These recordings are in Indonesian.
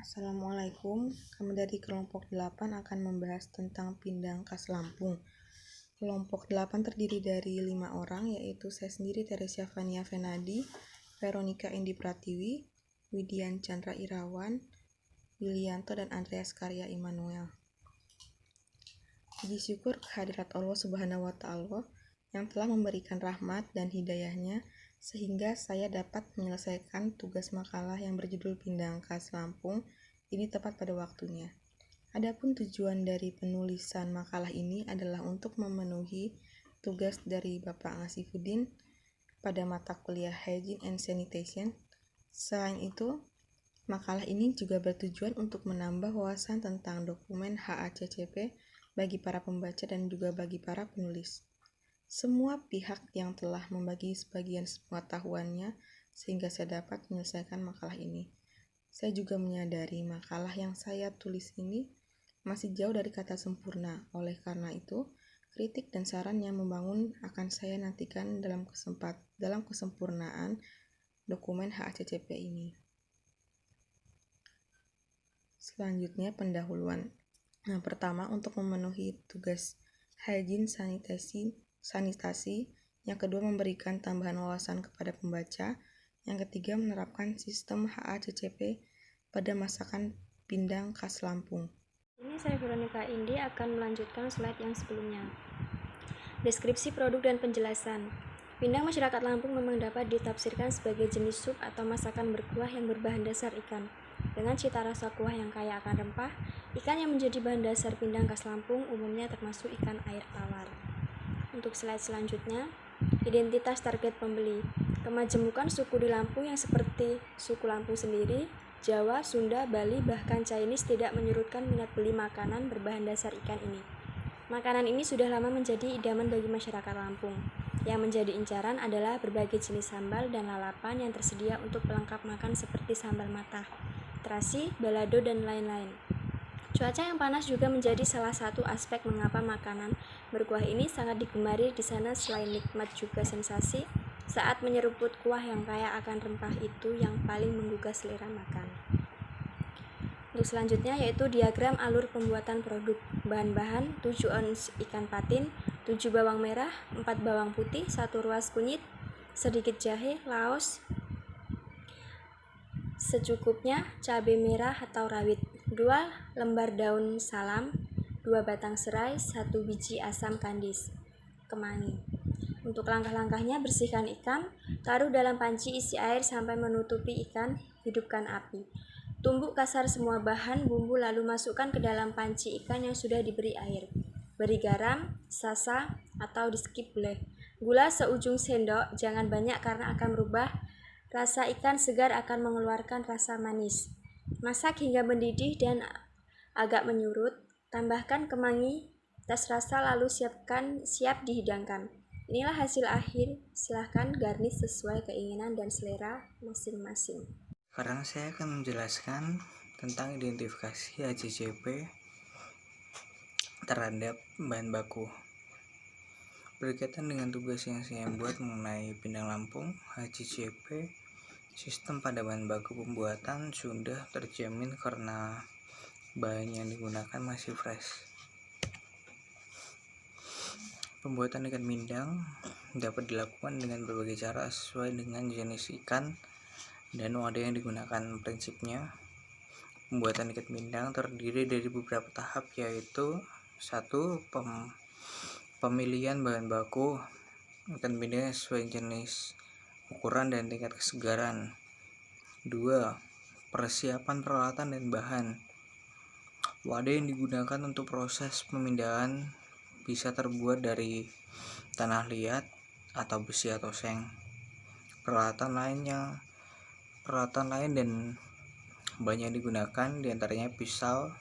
Assalamualaikum, kami dari kelompok 8 akan membahas tentang pindang khas Lampung. Kelompok 8 terdiri dari 5 orang, yaitu saya sendiri Teresia Fania Venadi, Veronica Indi Pratiwi, Widian Chandra Irawan, Yulianto dan Andreas Karya Immanuel. Puji syukur kehadirat Allah Subhanahu wa Ta'ala yang telah memberikan rahmat dan hidayahnya sehingga saya dapat menyelesaikan tugas makalah yang berjudul Pindang Khas Lampung ini tepat pada waktunya. Adapun tujuan dari penulisan makalah ini adalah untuk memenuhi tugas dari Bapak Ngasifuddin pada mata kuliah Hygiene and Sanitation. Selain itu, makalah ini juga bertujuan untuk menambah wawasan tentang dokumen HACCP bagi para pembaca dan juga bagi para penulis. Semua pihak yang telah membagi sebagian pengetahuannya sehingga saya dapat menyelesaikan makalah ini. Saya juga menyadari makalah yang saya tulis ini masih jauh dari kata sempurna. Oleh karena itu, kritik dan saran yang membangun akan saya nantikan dalam kesempurnaan dokumen HACCP ini. Selanjutnya pendahuluan. Pertama, untuk memenuhi tugas hygiene sanitasi, yang kedua memberikan tambahan wawasan kepada pembaca, yang ketiga menerapkan sistem HACCP pada masakan pindang khas Lampung. Ini saya Veronica Indi akan melanjutkan slide yang sebelumnya. Deskripsi produk dan penjelasan. Pindang masyarakat Lampung memang dapat ditafsirkan sebagai jenis sup atau masakan berkuah yang berbahan dasar ikan. Dengan cita rasa kuah yang kaya akan rempah, ikan yang menjadi bahan dasar pindang khas Lampung umumnya termasuk ikan air tawar. Untuk slide selanjutnya, identitas target pembeli. Kemajemukan suku di Lampung yang seperti suku Lampung sendiri, Jawa, Sunda, Bali, bahkan Chinese tidak menyurutkan minat beli makanan berbahan dasar ikan ini. Makanan ini sudah lama menjadi idaman bagi masyarakat Lampung. Yang menjadi incaran adalah berbagai jenis sambal dan lalapan yang tersedia untuk pelengkap makan seperti sambal matah, terasi, balado, dan lain-lain. Cuaca yang panas juga menjadi salah satu aspek mengapa makanan berkuah ini sangat digemari di sana. Selain nikmat juga sensasi saat menyeruput kuah yang kaya akan rempah itu yang paling menggugah selera makan. Untuk selanjutnya yaitu diagram alur pembuatan produk. Bahan-bahan 7 ons ikan patin, 7 bawang merah, 4 bawang putih, 1 ruas kunyit, sedikit jahe, laos secukupnya, cabai merah atau rawit, 2 lembar daun salam, 2 batang serai, 1 biji asam kandis, kemangi. Untuk langkah-langkahnya, bersihkan ikan, taruh dalam panci isi air sampai menutupi ikan, hidupkan api. Tumbuk kasar semua bahan bumbu lalu masukkan ke dalam panci ikan yang sudah diberi air. Beri garam, sasa, atau di skip boleh. Gula seujung sendok, jangan banyak karena akan merubah rasa ikan segar, akan mengeluarkan rasa manis. Masak hingga mendidih dan agak menyurut. Tambahkan kemangi, tes rasa lalu siap dihidangkan. Inilah hasil akhir, silahkan garnish sesuai keinginan dan selera masing-masing. Sekarang saya akan menjelaskan tentang identifikasi HACCP terhadap bahan baku. Berkaitan dengan tugas yang saya buat mengenai pindang Lampung, HACCP sistem pada bahan baku pembuatan sudah terjamin karena bahan yang digunakan masih fresh. Pembuatan ikan pindang dapat dilakukan dengan berbagai cara sesuai dengan jenis ikan dan wadah yang digunakan. Prinsipnya, pembuatan ikan pindang terdiri dari beberapa tahap, yaitu 1. Pemilihan bahan baku ikan pindang sesuai jenis, ukuran, dan tingkat kesegaran. 2. Persiapan peralatan dan bahan. Wadah yang digunakan untuk proses pemindahan bisa terbuat dari tanah liat atau besi atau seng. Peralatan lain dan bahan yang digunakan diantaranya pisau,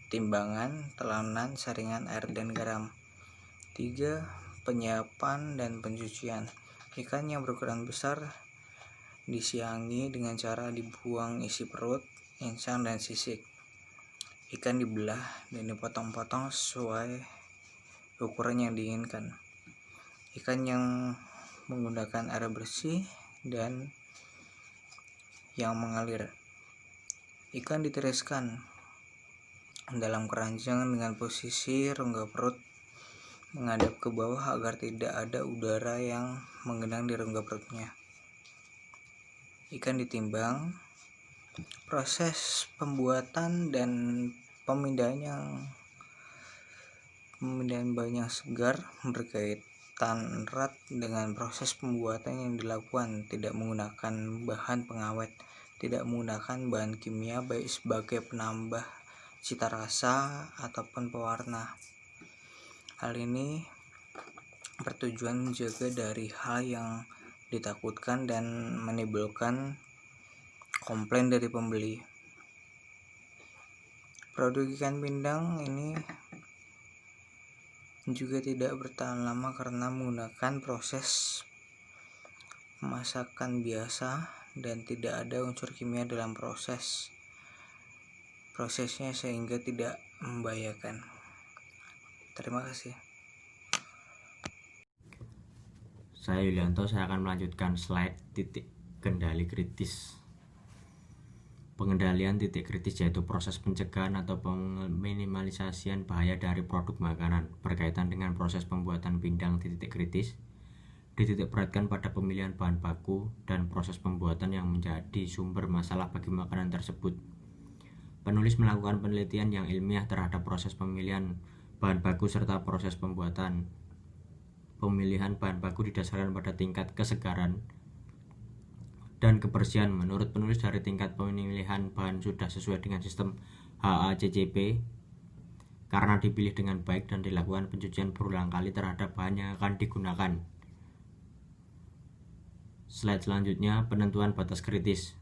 timbangan, telanan, saringan, air, dan garam. 3. Penyiapan dan pencucian. Ikan yang berukuran besar disiangi dengan cara dibuang isi perut, insang, dan sisik. Ikan dibelah dan dipotong-potong sesuai ukuran yang diinginkan. Ikan yang menggunakan air bersih dan yang mengalir. Ikan ditiriskan dalam keranjang dengan posisi rongga perut menghadap ke bawah agar tidak ada udara yang menggenang di rongga perutnya. Ikan ditimbang. Proses pembuatan dan pemindahan bahan yang segar berkaitan erat dengan proses pembuatan yang dilakukan, tidak menggunakan bahan pengawet, tidak menggunakan bahan kimia baik sebagai penambah cita rasa ataupun pewarna. Hal ini bertujuan menjaga dari hal yang ditakutkan dan menimbulkan komplain dari pembeli. Produk ikan pindang ini juga tidak bertahan lama karena menggunakan proses pemasakan biasa dan tidak ada unsur kimia dalam prosesnya sehingga tidak membahayakan. Terima kasih. Saya Yulianto, saya akan melanjutkan slide titik kendali kritis. Pengendalian titik kritis yaitu proses pencegahan atau peminimalisasian bahaya dari produk makanan. Berkaitan dengan proses pembuatan pindang di titik kritis, dititik beratkan pada pemilihan bahan baku dan proses pembuatan yang menjadi sumber masalah bagi makanan tersebut. Penulis melakukan penelitian yang ilmiah terhadap proses pemilihan bahan baku serta proses pembuatan. Pemilihan bahan baku didasarkan pada tingkat kesegaran dan kebersihan. Menurut penulis, dari tingkat pemilihan bahan sudah sesuai dengan sistem HACCP karena dipilih dengan baik dan dilakukan pencucian berulang kali terhadap bahan yang akan digunakan. Slide selanjutnya, penentuan batas kritis.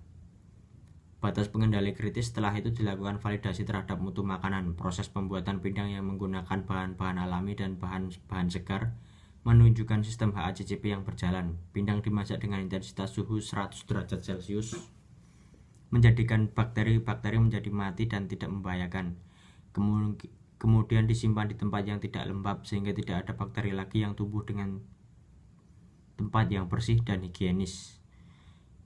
Batas pengendali kritis, setelah itu dilakukan validasi terhadap mutu makanan. Proses pembuatan pindang yang menggunakan bahan-bahan alami dan bahan segar menunjukkan sistem HACCP yang berjalan. Pindang dimasak dengan intensitas suhu 100 derajat Celcius, menjadikan bakteri-bakteri menjadi mati dan tidak membahayakan. Kemudian disimpan di tempat yang tidak lembab sehingga tidak ada bakteri lagi yang tumbuh, dengan tempat yang bersih dan higienis,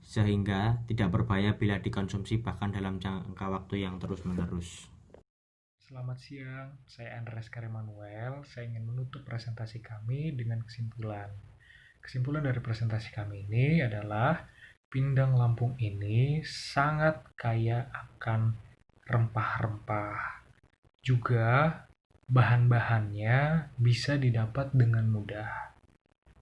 sehingga tidak berbahaya bila dikonsumsi bahkan dalam jangka waktu yang terus-menerus. Selamat siang, saya Andres Karemanuel. Saya ingin menutup presentasi kami dengan kesimpulan. Kesimpulan dari presentasi kami ini adalah pindang Lampung ini sangat kaya akan rempah-rempah. Juga bahan-bahannya bisa didapat dengan mudah.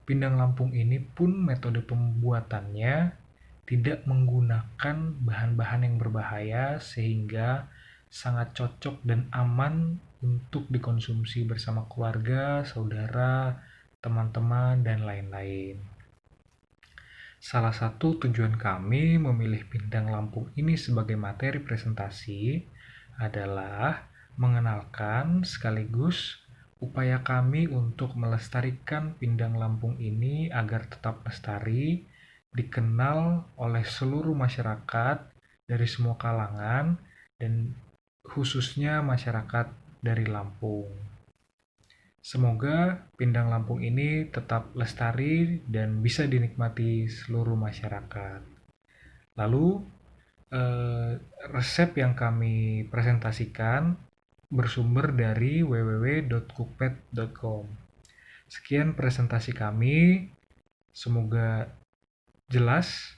Pindang Lampung ini pun metode pembuatannya tidak menggunakan bahan-bahan yang berbahaya sehingga sangat cocok dan aman untuk dikonsumsi bersama keluarga, saudara, teman-teman, dan lain-lain. Salah satu tujuan kami memilih pindang Lampung ini sebagai materi presentasi adalah mengenalkan sekaligus upaya kami untuk melestarikan pindang Lampung ini agar tetap lestari, dikenal oleh seluruh masyarakat dari semua kalangan, dan khususnya masyarakat dari Lampung. Semoga pindang Lampung ini tetap lestari dan bisa dinikmati seluruh masyarakat. Lalu, resep yang kami presentasikan bersumber dari www.cookpad.com. Sekian presentasi kami, semoga jelas.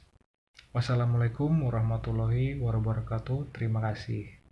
Wassalamualaikum warahmatullahi wabarakatuh. Terima kasih.